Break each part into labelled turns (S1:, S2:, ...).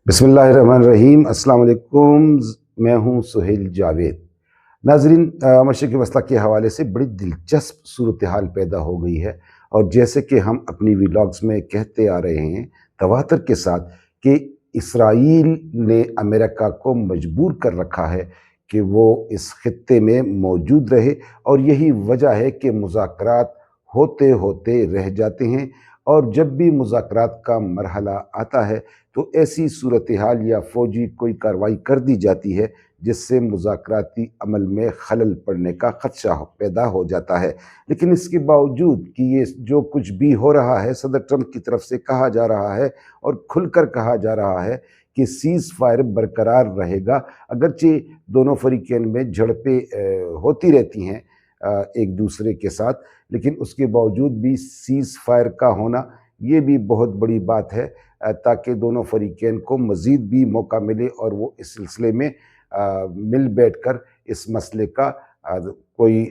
S1: बिस्मिल्लाहिर्रहमानिर्रहीम। अस्सलाम वालेकुम। मैं हूँ सुहेल जावेद। नाजरीन, मशरिक़ वस्ता के हवाले से बड़ी दिलचस्प सूरत हाल पैदा हो गई है, और जैसे कि हम अपनी व्लॉग्स में कहते आ रहे हैं तवातर के साथ कि इसराइल ने अमेरिका को मजबूर कर रखा है कि वो इस खित्ते में मौजूद रहे, और यही वजह है कि मुज़ाकरात होते होते रह जाते हैं। और जब भी मुज़ाकरात का मरहला आता है तो ऐसी सूरत हाल या फ़ौजी कोई कार्रवाई कर दी जाती है जिससे मुज़ाकराती अमल में खलल पड़ने का ख़दशा पैदा हो जाता है। लेकिन इसके बावजूद कि ये जो कुछ भी हो रहा है, सदर ट्रंप की तरफ से कहा जा रहा है और खुलकर कहा जा रहा है कि सीज़ फायर बरकरार रहेगा, अगरचे दोनों फरीक़ैन में झड़पें होती रहती हैं एक दूसरे के साथ, लेकिन उसके बावजूद भी सीज़ फायर का होना ये भी बहुत बड़ी बात है, ताकि दोनों फरीक़ैन को मज़ीद भी मौका मिले और वो इस सिलसिले में मिल बैठकर इस मसले का कोई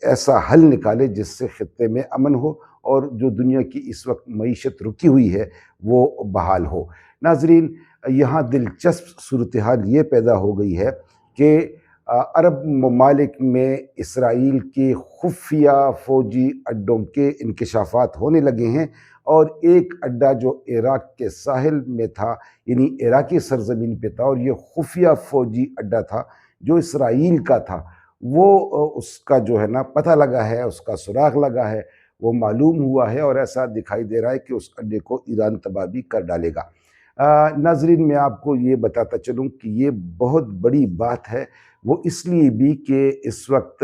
S1: ऐसा हल निकाले जिससे खित्ते में अमन हो और जो दुनिया की इस वक्त मईशत रुकी हुई है वो बहाल हो। नाजरीन, यहाँ दिलचस्प सूरत हाल ये पैदा हो गई है कि अरब ममालिक में इसराइल के खुफिया फ़ौजी अड्डों के इंकशाफात होने लगे हैं, और एक अड्डा जो इराक़ के साहिल में था, यानी इराक़ी सरज़मीन पे था, और ये खुफिया फ़ौजी अड्डा था जो इसराइल का था, वो उसका जो है ना पता लगा है, उसका सुराग लगा है, वो मालूम हुआ है, और ऐसा दिखाई दे रहा है कि उस अड्डे को ईरान तबाह भी कर डालेगा। नाजरीन, मैं आपको ये बताता चलूँ कि ये बहुत बड़ी बात है, वो इसलिए भी कि इस वक्त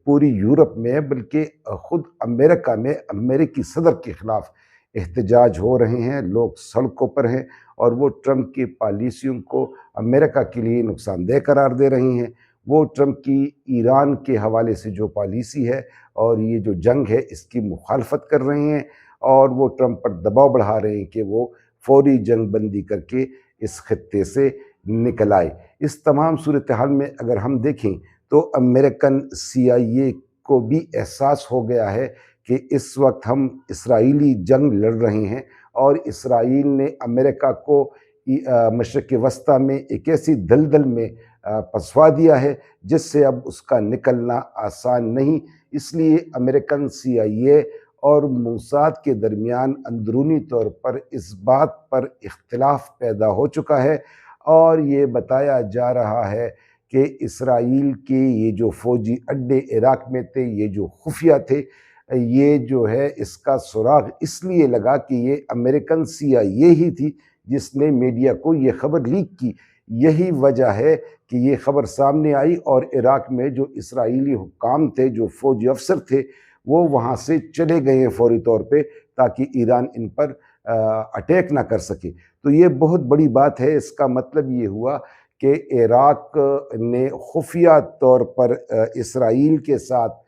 S1: पूरी यूरोप में, बल्कि ख़ुद अमेरिका में अमेरिकी सदर के ख़िलाफ़ एहतजाज हो रहे हैं, लोग सड़कों पर हैं, और वो ट्रंप की पॉलिसियों को अमेरिका के लिए नुकसानदेह करार दे रहे हैं। वो ट्रंप की ईरान के हवाले से जो पॉलिसी है और ये जो जंग है इसकी मुखालफत कर रहे हैं, और वो ट्रंप पर दबाव बढ़ा रहे हैं कि वो फौरी जंग बंदी करके इस खित्ते से निकल आए। इस तमाम सूरत हाल में अगर हम देखें तो अमेरिकन CIA को भी एहसास हो गया है कि इस वक्त हम इसराइली जंग लड़ रहे हैं, और इसराइल ने अमेरिका को मशरिक़ वस्ता में एक ऐसी दलदल में फंसवा दिया है जिससे अब उसका निकलना आसान नहीं। इसलिए अमेरिकन CIA और मोसाद के दरमियान अंदरूनी तौर पर इस बात पर इख्तिलाफ पैदा हो चुका है, और ये बताया जा रहा है कि इसराइल के ये जो फ़ौजी अड्डे इराक़ में थे, ये जो खुफिया थे, ये जो है इसका सुराग इसलिए लगा कि ये अमेरिकन CIA ही थी जिसने मीडिया को ये ख़बर लीक की। यही वजह है कि ये ख़बर सामने आई, और इराक़ में जो इसराइली हुक्काम थे, जो फ़ौजी अफसर थे, वो वहाँ से चले गए हैं फ़ौरी तौर पे, ताकि ईरान इन पर अटैक ना कर सके। तो ये बहुत बड़ी बात है। इसका मतलब ये हुआ कि इराक़ ने खुफिया तौर पर इसराइल के साथ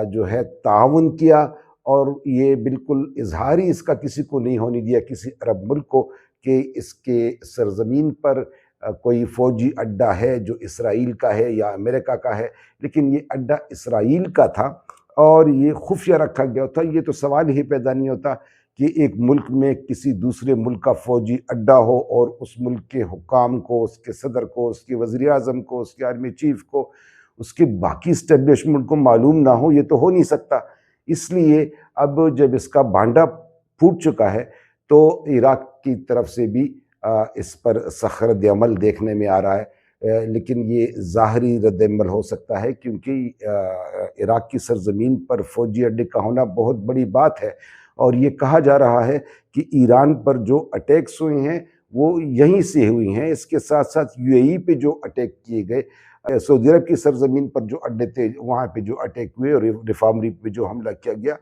S1: जो है ताउन किया, और ये बिल्कुल इजहार ही इसका किसी को नहीं होने दिया, किसी अरब मुल्क को, कि इसके सरज़मीन पर कोई फ़ौजी अड्डा है जो इसराइल का है या अमेरिका का है, लेकिन ये अड्डा इसराइल का था और ये खुफिया रखा गया था। ये तो सवाल ही पैदा नहीं होता कि एक मुल्क में किसी दूसरे मुल्क का फ़ौजी अड्डा हो और उस मुल्क के हुकाम को, उसके सदर को, उसके वज़ीर आज़म को, उसके आर्मी चीफ़ को, उसके बाकी इस्टेब्लिशमेंट को मालूम ना हो। ये तो हो नहीं सकता। इसलिए अब जब इसका भांडा फूट चुका है तो इराक़ की तरफ से भी इस पर सख्त रद्द-ए-अमल देखने में आ रहा है। लेकिन ये ज़ाहरी रद्द-ए-अमल हो सकता है, क्योंकि इराक़ की सरज़मीन पर फ़ौजी अड्डे का होना बहुत बड़ी बात है, और ये कहा जा रहा है कि ईरान पर जो अटैक्स हुए हैं वो यहीं से हुए हैं। इसके साथ साथ UAE पे जो अटैक किए गए, सऊदी अरब की सरज़मीन पर जो अड्डे थे वहाँ पे जो अटैक हुए, और रिफाइनरी पे जो हमला किया गया,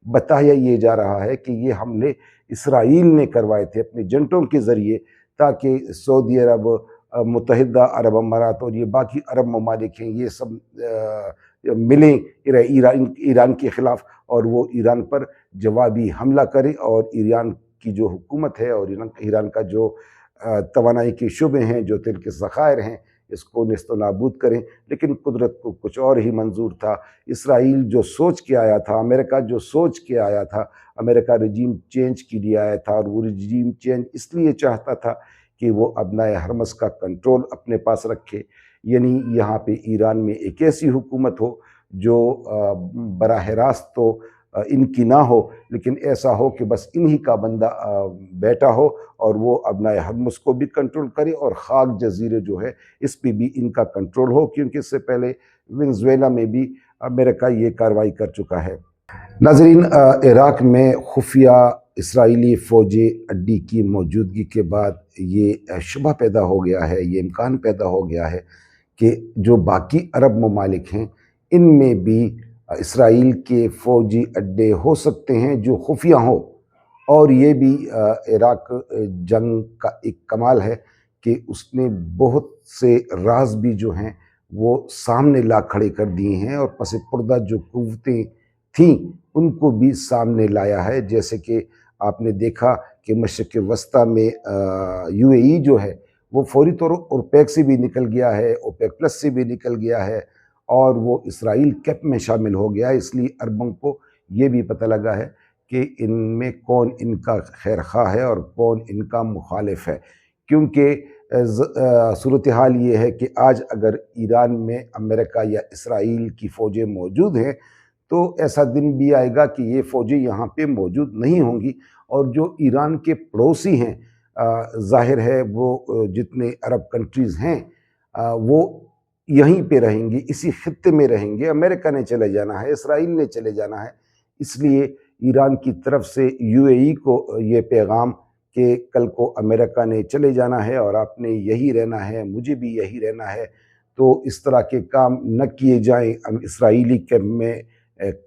S1: बताया ये जा रहा है कि ये हमले इसराइल ने करवाए थे अपने एजेंटों के ज़रिए, ताकि सऊदी अरब, मुत्तहिदा अरब अमारात और ये बाकी अरब ममालिक हैं, ये सब मिलें ईरान के ख़िलाफ़, और वो ईरान पर जवाबी हमला करें, और ईरान की जो हुकूमत है और ईरान का जो तवानाई के शुबे हैं, जो तेल के ज़खायर हैं, इसको नेस्तो नाबूद करें। लेकिन कुदरत को कुछ और ही मंजूर था। इसराइल जो सोच के आया था, अमेरिका जो सोच के आया था, अमेरिका रजीम चेंज के लिए आया था, और वो रजीम चेंज इसलिए चाहता था کہ وہ ابنائے حرمس کا کنٹرول اپنے پاس رکھے، یعنی یہاں پہ ایران میں ایک ایسی حکومت ہو جو براہ راست تو ان کی نہ ہو، لیکن ایسا ہو کہ بس انہی کا بندہ بیٹا ہو اور وہ ابنائے حرمس کو بھی کنٹرول کرے، اور خاک جزیرے جو ہے اس پہ بھی ان کا کنٹرول ہو، کیونکہ اس سے پہلے وینزویلا میں بھی امریکہ یہ کارروائی کر چکا ہے۔ ناظرین، عراق میں خفیہ اسرائیلی فوجی اڈی کی موجودگی کے بعد یہ شبہ پیدا ہو گیا ہے، یہ امکان پیدا ہو گیا ہے کہ جو باقی عرب ممالک ہیں ان میں بھی اسرائیل کے فوجی اڈے ہو سکتے ہیں جو خفیہ ہوں، اور یہ بھی عراق جنگ کا ایک کمال ہے کہ اس نے بہت سے راز بھی جو ہیں وہ سامنے لا کھڑے کر دیے ہیں، اور پس پردہ جو قوتیں تھیں ان کو بھی سامنے لایا ہے۔ جیسے کہ آپ نے دیکھا کہ مشرق وسطیٰ میں یو اے ای جو ہے وہ فوری طور اوپیک سے بھی نکل گیا ہے، اوپیک پلس سے بھی نکل گیا ہے، اور وہ اسرائیل کیپ میں شامل ہو گیا ہے۔ اس لیے عربوں کو یہ بھی پتہ لگا ہے کہ ان میں کون ان کا خیر خواہ ہے اور کون ان کا مخالف ہے، کیونکہ صورتحال یہ ہے کہ آج اگر ایران میں امریکہ یا اسرائیل کی فوجیں موجود ہیں تو ایسا دن بھی آئے گا کہ یہ فوجیں یہاں پہ موجود نہیں ہوں گی، اور جو ایران کے پڑوسی ہیں، ظاہر ہے وہ جتنے عرب کنٹریز ہیں وہ یہیں پہ رہیں گی، اسی خطے میں رہیں گے۔ امریکہ نے چلے جانا ہے، اسرائیل نے چلے جانا ہے، اس لیے ایران کی طرف سے یو اے ای کو یہ پیغام کہ کل کو امریکہ نے چلے جانا ہے اور آپ نے یہی رہنا ہے، مجھے بھی یہی رہنا ہے، تو اس طرح کے کام نہ کیے جائیں، اسرائیلی کیمپ میں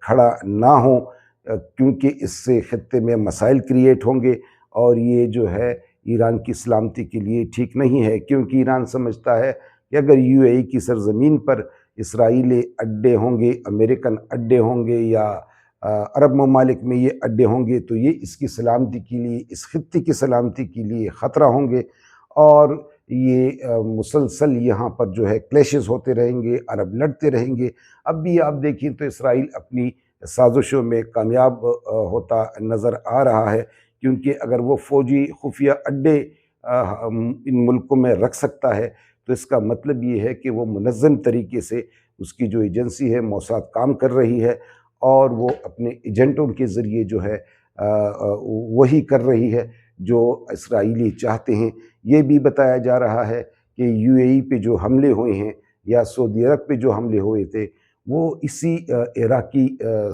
S1: کھڑا نہ ہوں، کیونکہ اس سے خطے میں مسائل کریٹ ہوں گے، اور یہ جو ہے ایران کی سلامتی کے لیے ٹھیک نہیں ہے، کیونکہ ایران سمجھتا ہے کہ اگر یو اے ای کی سرزمین پر اسرائیلی اڈے ہوں گے، امریکن اڈے ہوں گے، یا عرب ممالک میں یہ اڈے ہوں گے، تو یہ اس کی سلامتی کے لیے، اس خطے کی سلامتی کے لیے خطرہ ہوں گے، اور یہ مسلسل یہاں پر جو ہے کلیشز ہوتے رہیں گے، عرب لڑتے رہیں گے۔ اب بھی آپ دیکھیں تو اسرائیل اپنی سازشوں میں کامیاب ہوتا نظر آ رہا ہے، کیونکہ اگر وہ فوجی خفیہ اڈے ان ملکوں میں رکھ سکتا ہے تو اس کا مطلب یہ ہے کہ وہ منظم طریقے سے اس کی جو ایجنسی ہے موساد کام کر رہی ہے، اور وہ اپنے ایجنٹوں کے ذریعے جو ہے وہی کر رہی ہے جو اسرائیلی چاہتے ہیں۔ یہ بھی بتایا جا رہا ہے کہ یو اے ای پہ جو حملے ہوئے ہیں یا سعودی عرب پہ جو حملے ہوئے تھے وہ اسی عراقی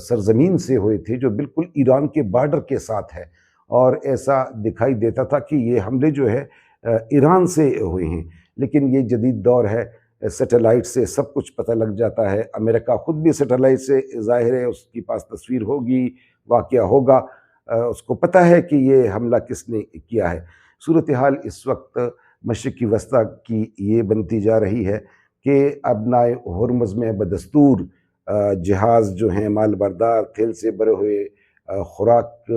S1: سرزمین سے ہوئے تھے جو بالکل ایران کے بارڈر کے ساتھ ہے، اور ایسا دکھائی دیتا تھا کہ یہ حملے جو ہے ایران سے ہوئے ہیں، لیکن یہ جدید دور ہے، سیٹلائٹ سے سب کچھ پتہ لگ جاتا ہے۔ امریکہ خود بھی سیٹلائٹ سے ظاہر ہے اس کے پاس تصویر ہوگی، واقعہ ہوگا، اس کو پتہ ہے کہ یہ حملہ کس نے کیا ہے۔ صورتحال اس وقت مشرقی وسطیٰ کی یہ بنتی جا رہی ہے کہ ابنائے ہرمز میں بدستور جہاز جو ہیں مال بردار، تیل سے بھرے ہوئے، خوراک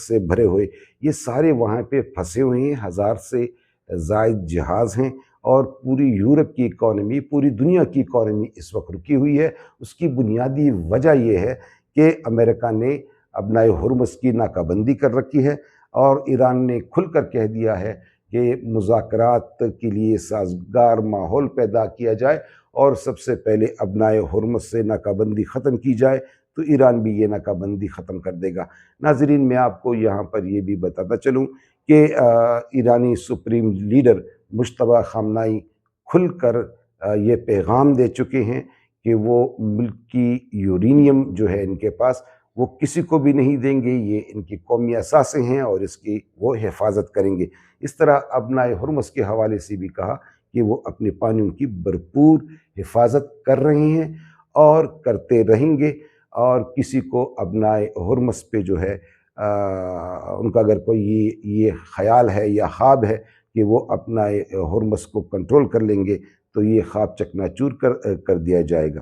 S1: سے بھرے ہوئے، یہ سارے وہاں پہ پھنسے ہوئے ہیں، 1000 سے زائد جہاز ہیں، اور پوری یورپ کی اکانومی، پوری دنیا کی اکانومی اس وقت رکی ہوئی ہے۔ اس کی بنیادی وجہ یہ ہے کہ امریکہ نے ابنائے ہرمز کی ناکہ بندی کر رکھی ہے، اور ایران نے کھل کر کہہ دیا ہے کہ مذاکرات کے لیے سازگار ماحول پیدا کیا جائے، اور سب سے پہلے ابنائے ہرمز سے ناکہ بندی ختم کی جائے تو ایران بھی یہ ناکہ بندی ختم کر دے گا۔ ناظرین، میں آپ کو یہاں پر یہ بھی بتاتا چلوں کہ ایرانی سپریم لیڈر مجتبیٰ خامنائی کھل کر یہ پیغام دے چکے ہیں کہ وہ ملک کی یورینیم جو ہے ان کے پاس وہ کسی کو بھی نہیں دیں گے، یہ ان کی قومی اثاثے ہیں اور اس کی وہ حفاظت کریں گے۔ اس طرح ابنائے ہرمز کے حوالے سے بھی کہا کہ وہ اپنے پانیوں کی بھرپور حفاظت کر رہے ہیں اور کرتے رہیں گے، اور کسی کو ابنائے ہرمز پہ جو ہے ان کا اگر کوئی یہ خیال ہے یا خواب ہے کہ وہ اپنا ہرمز کو کنٹرول کر لیں گے تو یہ خواب چکنا چور کر دیا جائے گا۔